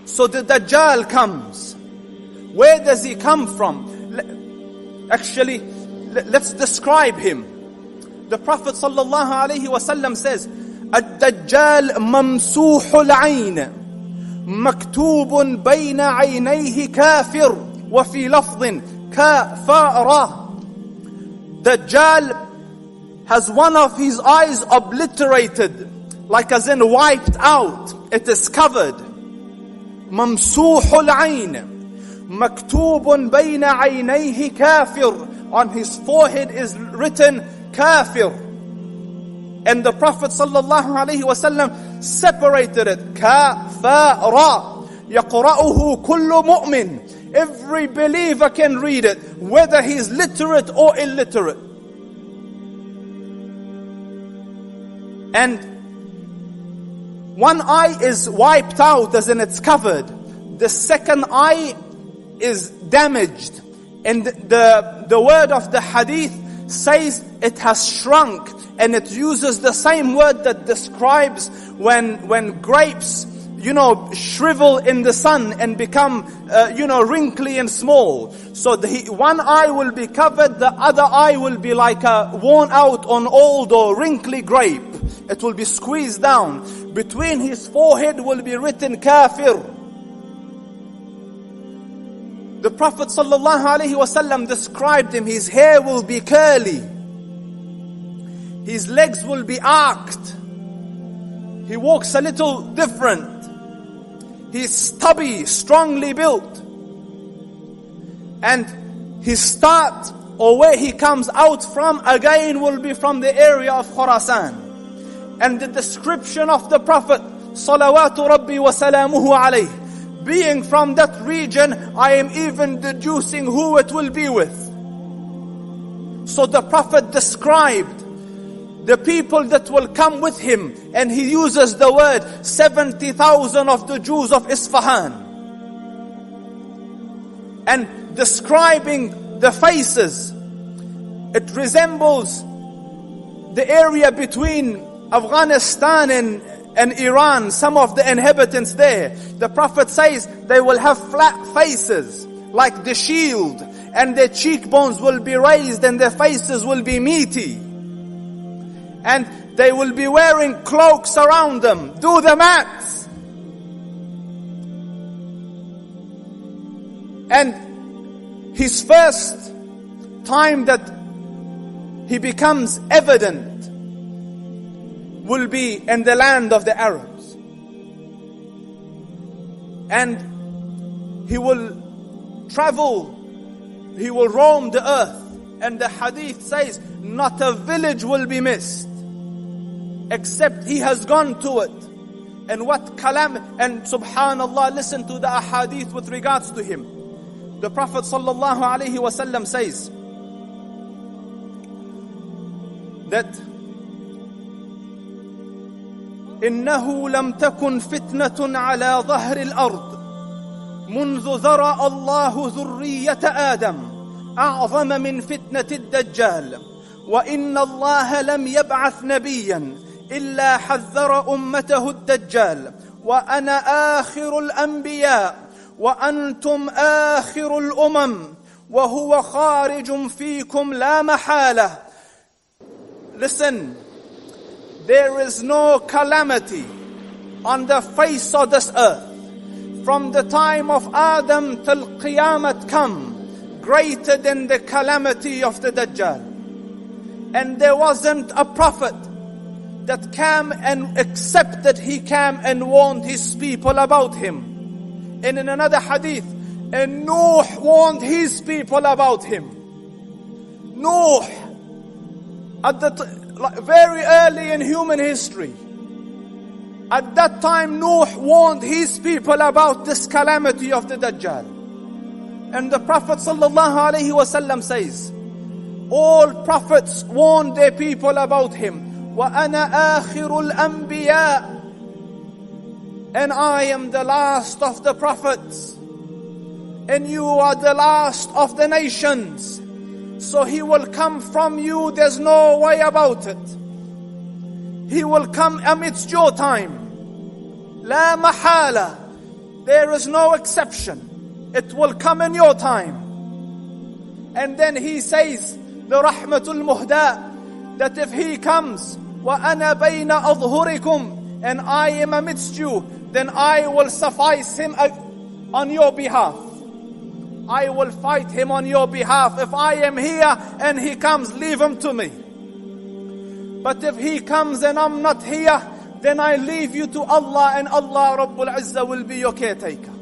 So the Dajjal comes. Where does he come from? Actually, let's describe him. The Prophet sallallahu alaihi wasallam says, "Ad-Dajjal mamsuhul ayn, maktubun bayna aynayhi kafir, wa fi lafdhin kafara." Dajjal has one of his eyes obliterated, like as in wiped out. It is covered. Mamsuhul ayn, maktubun bayna aynayhi kafir. On his forehead is written kafir. And the Prophet sallallahu alaihi wasallam separated it. Kafara. Yaqra'uhu kullu mu'min. Every believer can read it, whether he's literate or illiterate. And one eye is wiped out, as in it's covered. The second eye is damaged. And the word of the hadith says it has shrunk. And it uses the same word that describes when grapes, shrivel in the sun and become, wrinkly and small. So one eye will be covered, the other eye will be like a worn out on old or wrinkly grape. It will be squeezed down. Between his forehead will be written kafir. The Prophet ﷺ described him. His hair will be curly. His legs will be arched. He walks a little different. He's stubby, strongly built. And his start, or where he comes out from, again will be from the area of Khurasan. And the description of the Prophet salawatu rabbi wa salamuhu alayhi, being from that region, I am even deducing who it will be with. So the Prophet described the people that will come with him, and he uses the word 70,000 of the Jews of Isfahan. And describing the faces, it resembles the area between Afghanistan and Iran, some of the inhabitants there. The Prophet says they will have flat faces like the shield, and their cheekbones will be raised and their faces will be meaty. And they will be wearing cloaks around them. Do the maths. And his first time that he becomes evident will be in the land of the Arabs. And he will travel, he will roam the earth. And the hadith says, not a village will be missed, except he has gone to it. And what kalam, and subhanallah, listen to the ahadith with regards to him. The Prophet sallallahu alaihi wasallam says that إنه لم تكن فتنة على ظهر الأرض منذ ذرأ الله ذرية آدم أعظم من فتنة الدجال وإن الله لم يبعث نبيا إلا حذر أمته الدجال وأنا آخر الأنبياء وأنتم آخر الأمم وهو خارج فيكم لا محالة. Listen, there is no calamity on the face of this earth from the time of Adam till Qiyamah come greater than the calamity of the Dajjal. And there wasn't a prophet that came and except that he came and warned his people about him. And in another hadith, and Nuh warned his people about him. Nuh, at very early in human history, at that time Nuh warned his people about this calamity of the Dajjal. And the Prophet ﷺ says, all prophets warned their people about him. وَأَنَا آخِرُ الْأَنْبِيَاءِ, and I am the last of the prophets, and you are the last of the nations. So he will come from you, there's no way about it. He will come amidst your time. La mahala. There is no exception. It will come in your time. And then he says, the Rahmatul Muhda, that if he comes, وَأَنَا بَيْنَ أَظْهُرِكُمْ, and I am amidst you, then I will suffice him on your behalf. I will fight him on your behalf. If I am here and he comes, leave him to me. But if he comes and I'm not here, then I leave you to Allah, and Allah Rabbul Izzah will be your caretaker.